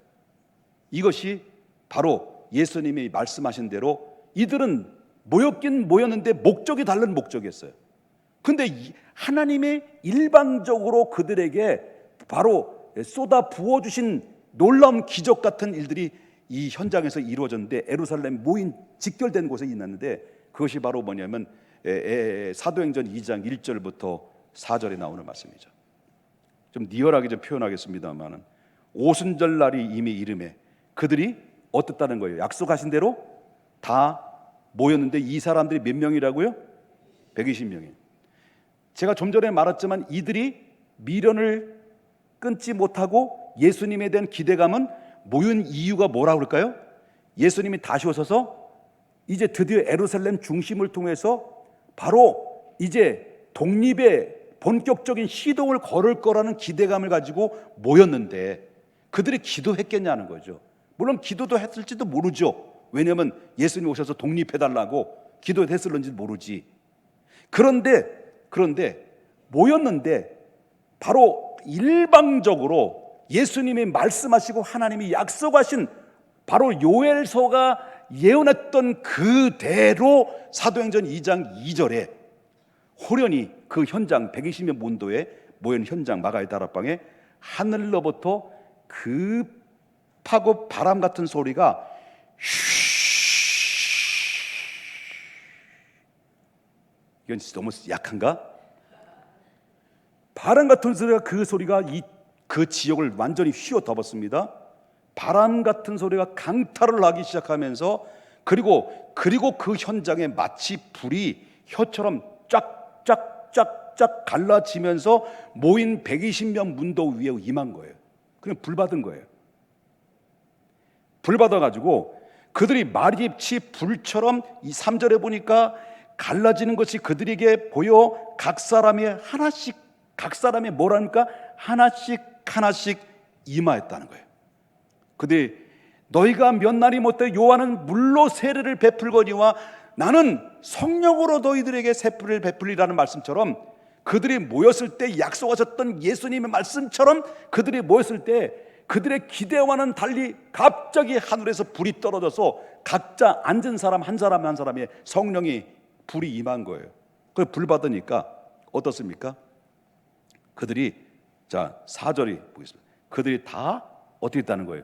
이것이 바로 예수님이 말씀하신 대로 이들은 모였긴 모였는데 목적이 다른 목적이었어요. 근데 하나님이 일방적으로 그들에게 바로 쏟아 부어주신 놀라운 기적 같은 일들이 이 현장에서 이루어졌는데, 예루살렘 모인 직결된 곳에 있었는데, 그것이 바로 뭐냐면 사도행전 2장 1절부터 4절에 나오는 말씀이죠. 좀 리얼하게 좀 표현하겠습니다만은, 오순절 날이 이미 이름에 그들이 어떻다는 거예요? 약속하신 대로 다 모였는데 이 사람들이 몇 명이라고요? 120명이에요. 제가 좀 전에 말했지만 이들이 미련을 끊지 못하고 예수님에 대한 기대감은 모인 이유가 뭐라고 그럴까요? 예수님이 다시 오셔서 이제 드디어 예루살렘 중심을 통해서 바로 이제 독립의 본격적인 시동을 걸을 거라는 기대감을 가지고 모였는데, 그들이 기도했겠냐는 거죠. 물론 기도도 했을지도 모르죠. 왜냐하면 예수님 오셔서 독립해달라고 기도했을런지 모르지. 그런데 모였는데 바로 일방적으로 예수님이 말씀하시고 하나님이 약속하신 바로 요엘서가 예언했던 그대로 사도행전 2장 2절에 호련히 그 현장 120명 문도에 모인 현장 마가의 다락방에 하늘로부터 급하고 바람 같은 소리가 이건 너무 약한가? 바람 같은 소리가, 그 소리가 그 지역을 완전히 휘어 덮었습니다. 바람 같은 소리가 강타를 하기 시작하면서 그리고 그 현장에 마치 불이 혀처럼 쫙쫙쫙쫙 갈라지면서 모인 120명 문도 위에 임한 거예요. 그냥 불 받은 거예요. 불 받아가지고 그들이 마리잎이 불처럼 이 3절에 보니까 갈라지는 것이 그들에게 보여 각 사람이 뭐라니까 하나씩 임하였다는 거예요. 그들이 너희가 몇 날이 못해 요한은 물로 세례를 베풀거니와 나는 성령으로 너희들에게 세례를 베풀리라는 말씀처럼, 그들이 모였을 때 약속하셨던 예수님의 말씀처럼 그들이 모였을 때 그들의 기대와는 달리 갑자기 하늘에서 불이 떨어져서 각자 앉은 사람 한 사람에 성령이 불이 임한 거예요. 그 불 받으니까 어떻습니까? 그들이, 자 4절이 보겠습니다. 그들이 다 어떻게 했다는 거예요?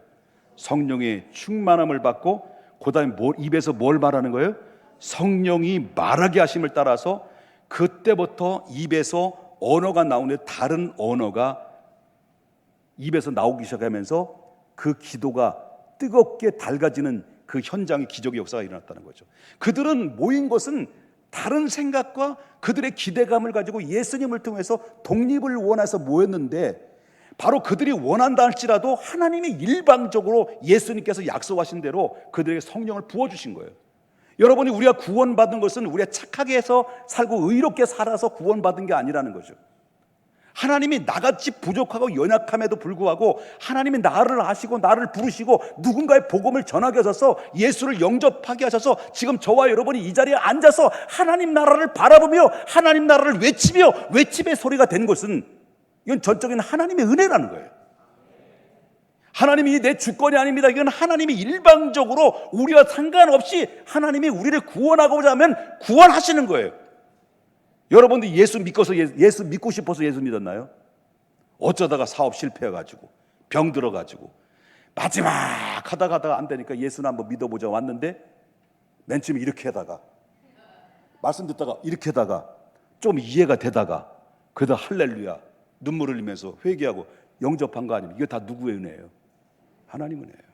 성령의 충만함을 받고, 그 다음에 입에서 뭘 말하는 거예요? 성령이 말하게 하심을 따라서 그때부터 입에서 언어가 나오는데 다른 언어가 입에서 나오기 시작하면서 그 기도가 뜨겁게 달가지는 그 현장의 기적의 역사가 일어났다는 거죠. 그들은 모인 것은 다른 생각과 그들의 기대감을 가지고 예수님을 통해서 독립을 원해서 모였는데, 바로 그들이 원한다 할지라도 하나님이 일방적으로 예수님께서 약속하신 대로 그들에게 성령을 부어주신 거예요. 여러분이 우리가 구원받은 것은 우리가 착하게 해서 살고 의롭게 살아서 구원받은 게 아니라는 거죠. 하나님이 나같이 부족하고 연약함에도 불구하고 하나님이 나를 아시고 나를 부르시고 누군가의 복음을 전하게 하셔서 예수를 영접하게 하셔서 지금 저와 여러분이 이 자리에 앉아서 하나님 나라를 바라보며 하나님 나라를 외치며 외침의 소리가 된 것은, 이건 전적인 하나님의 은혜라는 거예요. 하나님이 내 주권이 아닙니다. 이건 하나님이 일방적으로 우리와 상관없이 하나님이 우리를 구원하고자 하면 구원하시는 거예요. 여러분들 예수 믿고 싶어서 예수 믿었나요? 어쩌다가 사업 실패해가지고 병 들어가지고 마지막 하다가 안 되니까 예수는 한번 믿어보자 왔는데, 맨 처음에 이렇게 하다가 말씀 듣다가 이렇게 하다가 좀 이해가 되다가 그러다 할렐루야 눈물 흘리면서 회개하고 영접한 거 아닙니까? 이거 다 누구의 은혜예요? 하나님 은혜예요.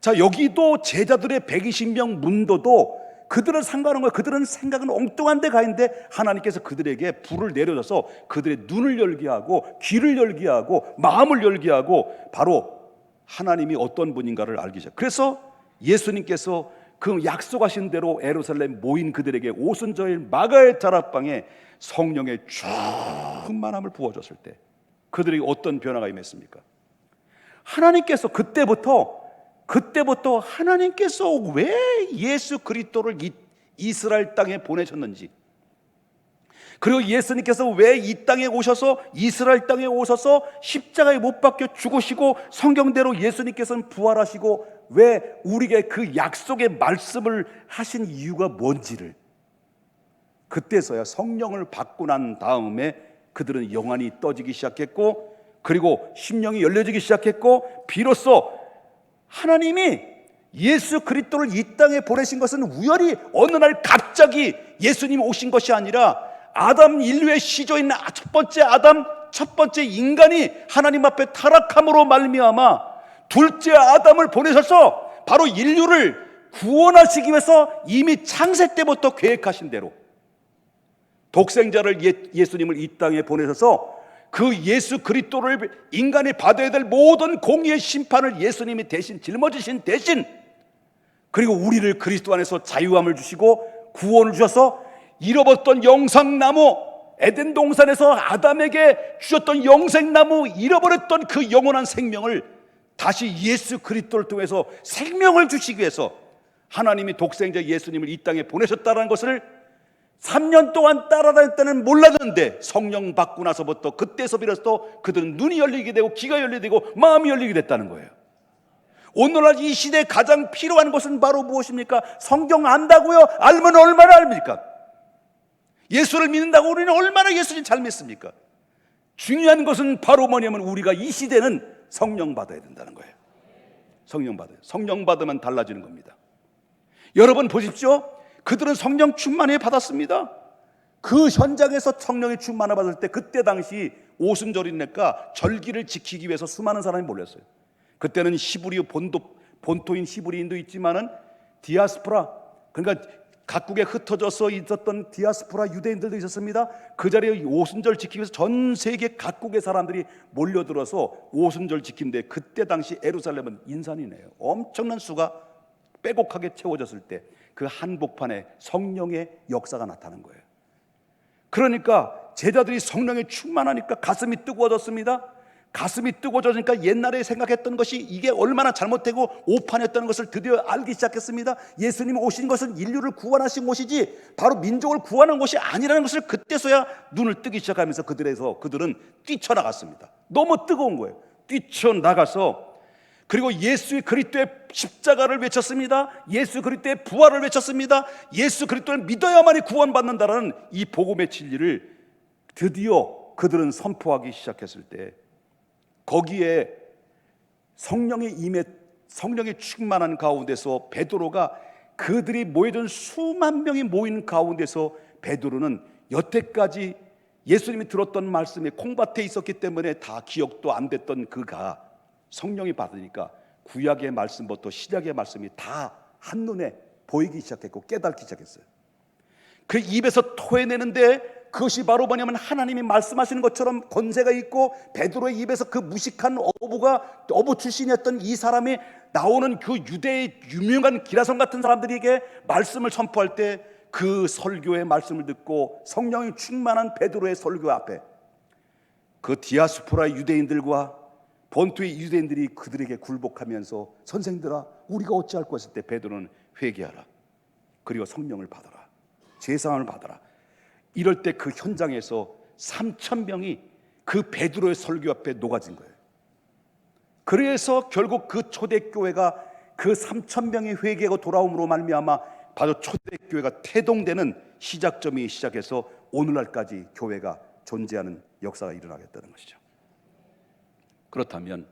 자, 여기도 제자들의 120명 문도도 그들은 상관한 거예요. 그들은 생각은 엉뚱한 데 가 있는데 하나님께서 그들에게 불을 내려줘서 그들의 눈을 열게 하고 귀를 열게 하고 마음을 열게 하고 바로 하나님이 어떤 분인가를 알게 하셨어요. 그래서 예수님께서 그 약속하신 대로 예루살렘 모인 그들에게 오순절일 마가의 다락방에 성령의 충만함을 부어줬을 때 그들에게 어떤 변화가 임했습니까? 하나님께서 그때부터 하나님께서 왜 예수 그리스도를 이스라엘 땅에 보내셨는지, 그리고 예수님께서 왜 이 땅에 오셔서 이스라엘 땅에 오셔서 십자가에 못 박혀 죽으시고 성경대로 예수님께서는 부활하시고 왜 우리에게 그 약속의 말씀을 하신 이유가 뭔지를 그때서야 성령을 받고 난 다음에 그들은 영안이 떠지기 시작했고, 그리고 심령이 열려지기 시작했고, 비로소 하나님이 예수 그리스도를 이 땅에 보내신 것은 우연히 어느 날 갑자기 예수님이 오신 것이 아니라 아담 인류의 시조인 첫 번째 아담, 첫 번째 인간이 하나님 앞에 타락함으로 말미암아 둘째 아담을 보내셔서 바로 인류를 구원하시기 위해서 이미 창세 때부터 계획하신 대로 독생자를 예수님을 이 땅에 보내셔서 그 예수 그리스도를 인간이 받아야 될 모든 공의의 심판을 예수님이 대신 짊어지신 대신, 그리고 우리를 그리스도 안에서 자유함을 주시고 구원을 주셔서 잃어버렸던 영생나무, 에덴 동산에서 아담에게 주셨던 영생나무, 잃어버렸던 그 영원한 생명을 다시 예수 그리스도를 통해서 생명을 주시기 위해서 하나님이 독생자 예수님을 이 땅에 보내셨다는 것을 3년 동안 따라다닐 때는 몰랐는데 성령 받고 나서부터 그때서 비로소 그들은 눈이 열리게 되고 귀가 열리게 되고 마음이 열리게 됐다는 거예요. 오늘날 이 시대에 가장 필요한 것은 바로 무엇입니까? 성경 안다고요? 알면 얼마나 압니까? 예수를 믿는다고 우리는 얼마나 예수를 잘 믿습니까? 중요한 것은 바로 뭐냐면 우리가 이 시대는 성령 받아야 된다는 거예요. 성령 받아요. 성령 받으면 달라지는 겁니다. 여러분 보십시오. 그들은 성령 충만을 받았습니다. 그 현장에서 성령의 충만을 받을 때 그때 당시 오순절이니까 절기를 지키기 위해서 수많은 사람이 몰렸어요. 그때는 히브리 본토인 히브리인도 있지만은 디아스포라, 그러니까 각국에 흩어져서 있었던 디아스포라 유대인들도 있었습니다. 그 자리에 오순절 지키기 위해서 전 세계 각국의 사람들이 몰려들어서 오순절 지킨데, 그때 당시 예루살렘은 인산이네요. 엄청난 수가 빼곡하게 채워졌을 때 그 한복판에 성령의 역사가 나타난 거예요. 그러니까 제자들이 성령에 충만하니까 가슴이 뜨거워졌습니다. 가슴이 뜨거워지니까 옛날에 생각했던 것이 이게 얼마나 잘못되고 오판이었다는 것을 드디어 알기 시작했습니다. 예수님이 오신 것은 인류를 구원하신 것이지 바로 민족을 구원한 것이 아니라는 것을 그때서야 눈을 뜨기 시작하면서 그들은 뛰쳐나갔습니다. 너무 뜨거운 거예요. 뛰쳐나가서, 그리고 예수 그리스도의 십자가를 외쳤습니다. 예수 그리스도의 부활을 외쳤습니다. 예수 그리스도를 믿어야만이 구원받는다라는 이 복음의 진리를 드디어 그들은 선포하기 시작했을 때, 거기에 성령의 충만한 가운데서 베드로가, 그들이 모여든 수만 명이 모이는 가운데서 베드로는 여태까지 예수님이 들었던 말씀에 콩밭에 있었기 때문에 다 기억도 안 됐던 그가 성령이 받으니까 구약의 말씀부터 신약의 말씀이 다 한눈에 보이기 시작했고 깨닫기 시작했어요. 그 입에서 토해내는데 그것이 바로 뭐냐면 하나님이 말씀하시는 것처럼 권세가 있고, 베드로의 입에서 그 무식한 어부 출신이었던 이 사람이 나오는 그 유대의 유명한 기라성 같은 사람들에게 말씀을 선포할 때 그 설교의 말씀을 듣고 성령이 충만한 베드로의 설교 앞에 그 디아스포라의 유대인들과 본토의 유대인들이 그들에게 굴복하면서 선생들아 우리가 어찌할 것일 때 베드로는 회개하라, 그리고 성령을 받아라, 제사함을 받아라. 이럴 때 그 현장에서 3,000명이 그 베드로의 설교 앞에 녹아진 거예요. 그래서 결국 그 초대교회가 그 3,000명의 회개하고 돌아옴으로 말미암아 바로 초대교회가 태동되는 시작점이 시작해서 오늘날까지 교회가 존재하는 역사가 일어나겠다는 것이죠. 그렇다면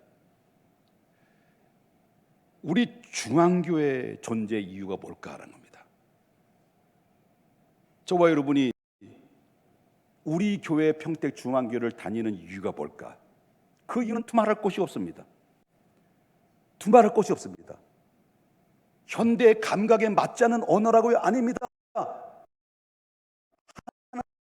우리 중앙교회 존재 이유가 뭘까 하는 겁니다. 저와 여러분이 우리 교회 평택 중앙교회를 다니는 이유가 뭘까? 그 이유는 두말할 곳이 없습니다. 두말할 곳이 없습니다. 현대의 감각에 맞지 않는 언어라고요? 아닙니다.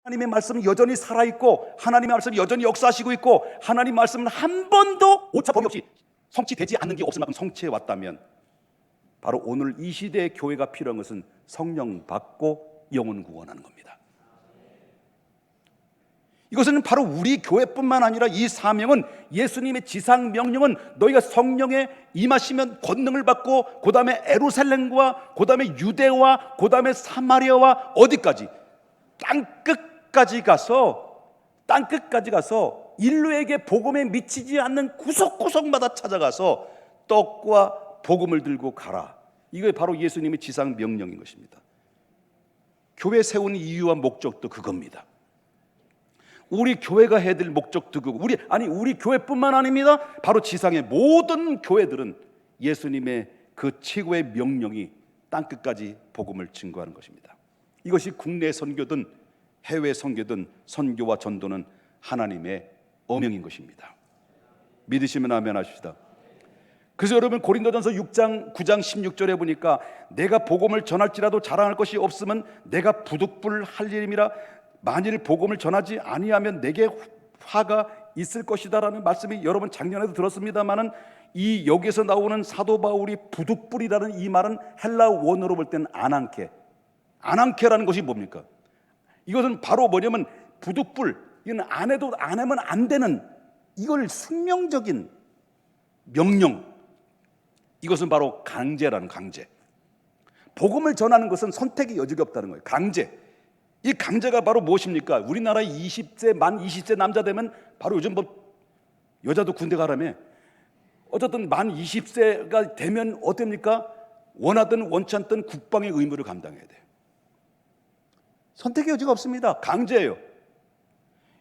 하나님의 말씀은 여전히 살아있고, 하나님의 말씀은 여전히 역사하시고 있고, 하나님의 말씀은 한 번도 오차범위 없이 성취되지 않는 게 없을 만큼 성취해 왔다면, 바로 오늘 이 시대의 교회가 필요한 것은 성령 받고 영혼 구원하는 겁니다. 이것은 바로 우리 교회뿐만 아니라 이 사명은, 예수님의 지상 명령은 너희가 성령에 임하시면 권능을 받고, 그 다음에 예루살렘과 그 다음에 유대와 그 다음에 사마리아와 어디까지, 땅끝까지 가서 인류에게 복음에 미치지 않는 구석구석마다 찾아가서 떡과 복음을 들고 가라. 이게 바로 예수님의 지상 명령인 것입니다. 교회 세운 이유와 목적도 그겁니다. 우리 교회가 해야 될 목적도 그거. 우리 교회뿐만 아닙니다. 바로 지상의 모든 교회들은 예수님의 그 최고의 명령이 땅끝까지 복음을 증거하는 것입니다. 이것이 국내 선교든 해외 선교든 선교와 전도는 하나님의 어명인 것입니다. 믿으시면 아멘 하십시다. 그래서 여러분, 고린도전서 6장 9장 16절에 보니까 내가 복음을 전할지라도 자랑할 것이 없으면 내가 부득불할 일임이라. 만일 복음을 전하지 아니하면 내게 화가 있을 것이다라는 말씀이 여러분 작년에도 들었습니다만은, 이 여기서 나오는 사도 바울이 부득불이라는 이 말은 헬라 원어로 볼 때는 아난케라는 것이 뭡니까? 이것은 바로 뭐냐면 부득불, 이건 안 하면 안 되는, 이걸 숙명적인 명령, 이것은 바로 강제라는, 강제. 복음을 전하는 것은 선택의 여지가 없다는 거예요. 강제. 이 강제가 바로 무엇입니까? 우리나라 20세, 만 20세 남자 되면 바로 요즘 여자도 군대 가라며. 어쨌든 만 20세가 되면 어떻습니까? 원하든 원치 않든 국방의 의무를 감당해야 돼요. 선택의 여지가 없습니다. 강제예요.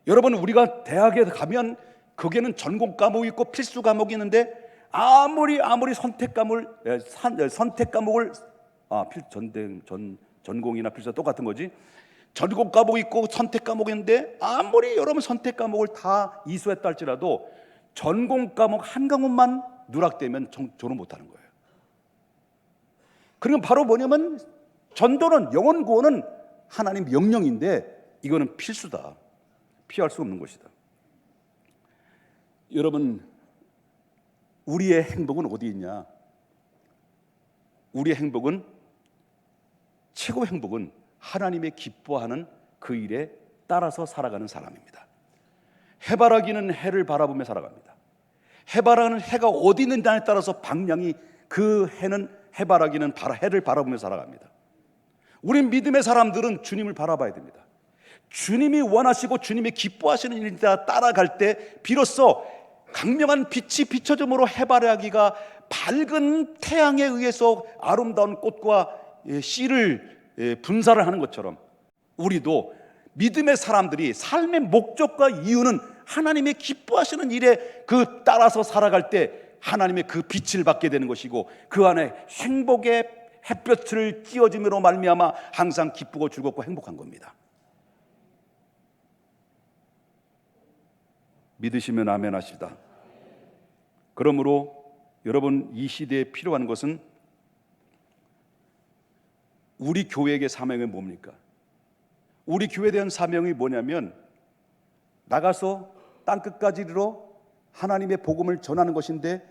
여러분, 우리가 대학에 가면 거기에는 전공 과목이 있고 필수 과목이 있는데, 아무리 선택 과목을 전공이나 필수가 똑같은 거지. 전공 과목이 있고 선택 과목이 있는데, 아무리 여러분 선택 과목을 다 이수했다 할지라도 전공 과목 한 과목만 누락되면 졸업 못하는 거예요. 그러면 바로 뭐냐면, 전도는, 영혼 구원은 하나님 명령인데 이거는 필수다. 피할 수 없는 것이다. 여러분, 우리의 행복은 어디 있냐? 우리의 행복은, 최고 행복은 하나님의 기뻐하는 그 일에 따라서 살아가는 사람입니다. 해바라기는 해를 바라보며 살아갑니다. 해바라기는 해가 어디 있는지에 따라서 방향이, 그 해는, 해바라기는 해를 바라보며 살아갑니다. 우리 믿음의 사람들은 주님을 바라봐야 됩니다. 주님이 원하시고 주님이 기뻐하시는 일에 따라갈 때 비로소 강명한 빛이 비춰줌으로 해바라기가 밝은 태양에 의해서 아름다운 꽃과 씨를 분사를 하는 것처럼, 우리도 믿음의 사람들이 삶의 목적과 이유는 하나님의 기뻐하시는 일에 따라서 살아갈 때 하나님의 그 빛을 받게 되는 것이고, 그 안에 행복의 햇볕을 띄워줌으로 말미암아 항상 기쁘고 즐겁고 행복한 겁니다. 믿으시면 아멘 하시다. 그러므로 여러분, 이 시대에 필요한 것은, 우리 교회에게 사명이 뭡니까? 우리 교회에 대한 사명이 뭐냐면, 나가서 땅끝까지 이르러 하나님의 복음을 전하는 것인데,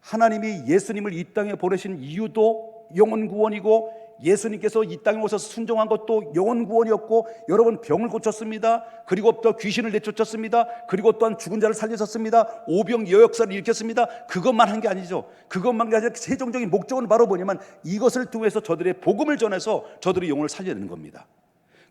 하나님이 예수님을 이 땅에 보내신 이유도 영혼 구원이고, 예수님께서 이 땅에 오셔서 순종한 것도 영혼 구원이었고, 여러분 병을 고쳤습니다. 그리고 또 귀신을 내쫓았습니다. 그리고 또한 죽은 자를 살리셨습니다. 오병 여역사를 일으켰습니다. 그것만 한 게 아니죠. 그것만 아니라 최종적인 목적은 바로 뭐냐면, 이것을 통해서 저들의 복음을 전해서 저들의 영혼을 살려내는 겁니다.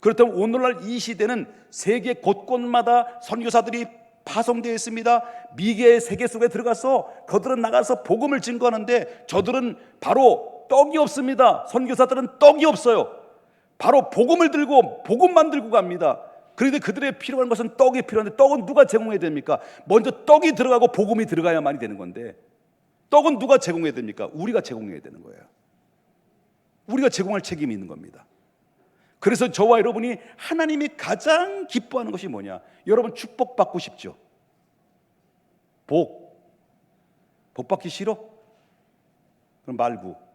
그렇다면 오늘날 이 시대는 세계 곳곳마다 선교사들이 파송되어 있습니다. 미개의 세계 속에 들어가서 그들은 나가서 복음을 증거하는데, 저들은 바로 떡이 없습니다. 선교사들은 떡이 없어요. 바로 복음을 들고 복음만 들고 갑니다. 그런데 그들의 필요한 것은 떡이 필요한데, 떡은 누가 제공해야 됩니까? 먼저 떡이 들어가고 복음이 들어가야만이 되는 건데, 떡은 누가 제공해야 됩니까? 우리가 제공해야 되는 거예요. 우리가 제공할 책임이 있는 겁니다. 그래서 저와 여러분이 하나님이 가장 기뻐하는 것이 뭐냐? 여러분, 축복받고 싶죠? 복 받기 싫어? 그럼 말고.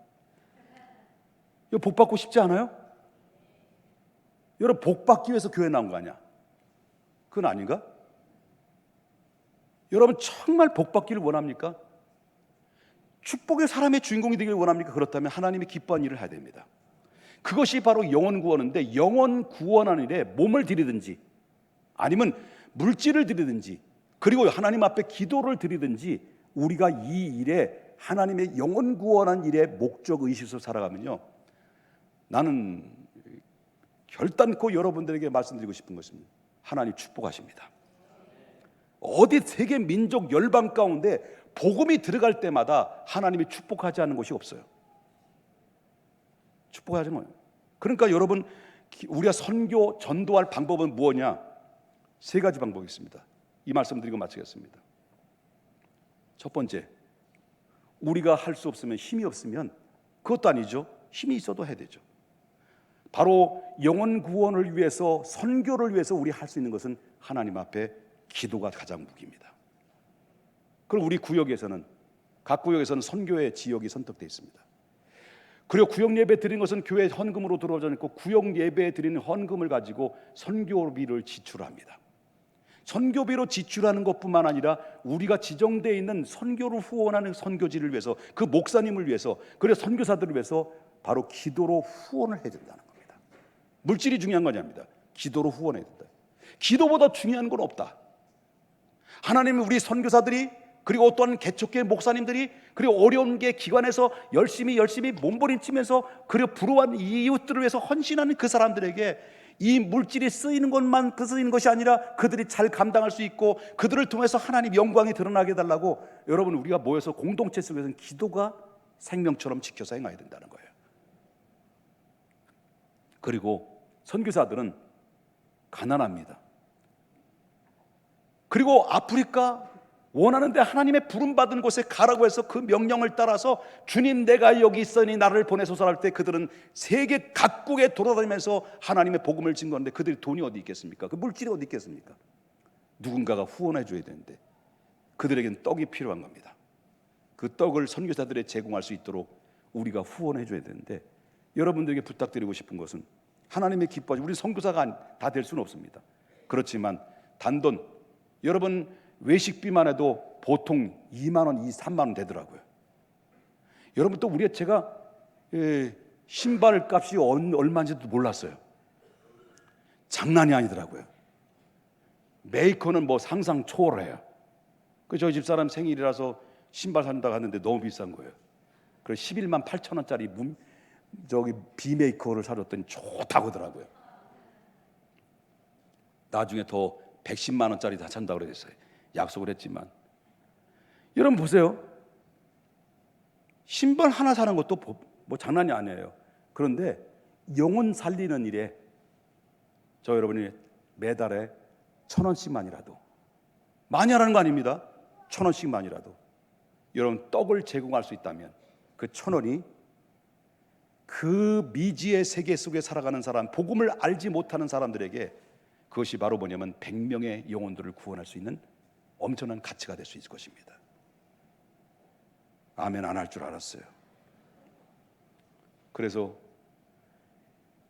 이거 복 받고 싶지 않아요? 여러분, 복 받기 위해서 교회 나온 거 아니야? 그건 아닌가? 여러분, 정말 복 받기를 원합니까? 축복의 사람의 주인공이 되기를 원합니까? 그렇다면 하나님이 기뻐하는 일을 해야 됩니다. 그것이 바로 영혼 구원인데, 영혼 구원하는 일에 몸을 들이든지 아니면 물질을 들이든지 그리고 하나님 앞에 기도를 드리든지 우리가 이 일에 하나님의 영혼 구원한 일에 목적 의식으로 살아가면요, 나는 결단코 여러분들에게 말씀드리고 싶은 것은 하나님 축복하십니다. 어디 세계 민족 열방 가운데 복음이 들어갈 때마다 하나님이 축복하지 않는 곳이 없어요. 축복하지 않아요. 그러니까 여러분, 우리가 선교 전도할 방법은 무엇이냐? 세 가지 방법이 있습니다. 이 말씀 드리고 마치겠습니다. 첫 번째, 우리가 할 수 없으면, 힘이 없으면, 그것도 아니죠, 힘이 있어도 해야 되죠. 바로 영혼 구원을 위해서, 선교를 위해서 우리 할 수 있는 것은 하나님 앞에 기도가 가장 무기입니다. 그리고 우리 구역에서는, 각 구역에서는 선교의 지역이 선택되어 있습니다. 그리고 구역 예배 드리는 것은 교회 헌금으로 들어오지 않고 구역 예배 드리는 헌금을 가지고 선교비를 지출합니다. 선교비로 지출하는 것뿐만 아니라 우리가 지정되어 있는 선교를 후원하는 선교지를 위해서, 그 목사님을 위해서, 그리고 선교사들을 위해서 바로 기도로 후원을 해야 된다는 겁니다. 물질이 중요한 건 아닙니다. 기도로 후원해야 된다. 기도보다 중요한 건 없다. 하나님은 우리 선교사들이, 그리고 또한 개척교회 목사님들이, 그리고 어려운 게 기관에서 열심히 몸부림치면서 그리고 불우한 이웃들을 위해서 헌신하는 그 사람들에게 이 물질이 쓰이는 것만 쓰이는 것이 아니라 그들이 잘 감당할 수 있고 그들을 통해서 하나님 영광이 드러나게 해달라고, 여러분, 우리가 모여서 공동체 속에서는 기도가 생명처럼 지켜서 행해야 된다는 거예요. 그리고 선교사들은 가난합니다. 그리고 아프리카 원하는데 하나님의 부름받은 곳에 가라고 해서 그 명령을 따라서 주님 내가 여기 있으니 나를 보내소서 할 때 그들은 세계 각국에 돌아다니면서 하나님의 복음을 증거하는데 그들이 돈이 어디 있겠습니까? 그 물질이 어디 있겠습니까? 누군가가 후원해 줘야 되는데 그들에게는 떡이 필요한 겁니다. 그 떡을 선교사들에 제공할 수 있도록 우리가 후원해 줘야 되는데, 여러분들에게 부탁드리고 싶은 것은 하나님의 기뻐하시, 우리 선교사가 다 될 수는 없습니다. 그렇지만 단돈, 여러분 외식비만 해도 보통 2만 원, 3만 원 되더라고요. 여러분, 또 제가 신발 값이 얼마인지도 몰랐어요. 장난이 아니더라고요. 메이커는 뭐 상상 초월해요. 저희 집사람 생일이라서 신발 산다고 하는데 너무 비싼 거예요. 그래서 11만 8천 원짜리 비메이커를 사줬더니 좋다고 하더라고요. 나중에 더 110만 원짜리 다 산다고 그랬어요. 약속을 했지만, 여러분 보세요. 신발 하나 사는 것도 뭐 장난이 아니에요. 그런데 영혼 살리는 일에 저 여러분이 매달에 1,000원씩만이라도, 많이 하라는 거 아닙니다. 1,000원씩만이라도 여러분 떡을 제공할 수 있다면 그 1,000원이 그 미지의 세계 속에 살아가는 사람, 복음을 알지 못하는 사람들에게 그것이 바로 뭐냐면 100명의 영혼들을 구원할 수 있는 엄청난 가치가 될 수 있을 것입니다. 아멘 안 할 줄 알았어요. 그래서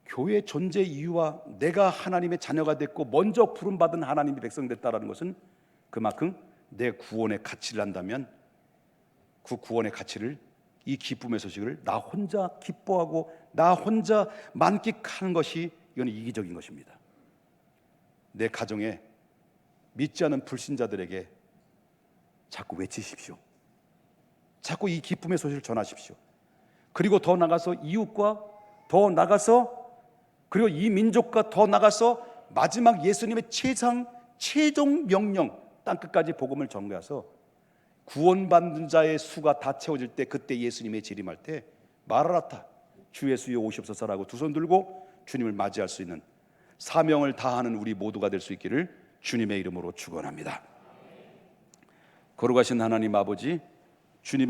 교회 존재 이유와 내가 하나님의 자녀가 됐고 먼저 부름받은 하나님의 백성 됐다는 것은 그만큼 내 구원의 가치를 안다면 그 구원의 가치를, 이 기쁨의 소식을 나 혼자 기뻐하고 나 혼자 만끽하는 것이, 이건 이기적인 것입니다. 내 가정에 믿지 않은 불신자들에게 자꾸 외치십시오. 자꾸 이 기쁨의 소식을 전하십시오. 그리고 더 나가서 이웃과 더 나가서, 그리고 이 민족과 더 나가서 마지막 예수님의 최종 명령, 땅끝까지 복음을 전가해서 구원받는 자의 수가 다 채워질 때, 그때 예수님의 재림할 때 마라나타, 주 예수여 오시옵소서라고 두 손 들고 주님을 맞이할 수 있는 사명을 다하는 우리 모두가 될 수 있기를 주님의 이름으로 축원합니다. 거룩하신 하나님 아버지, 주님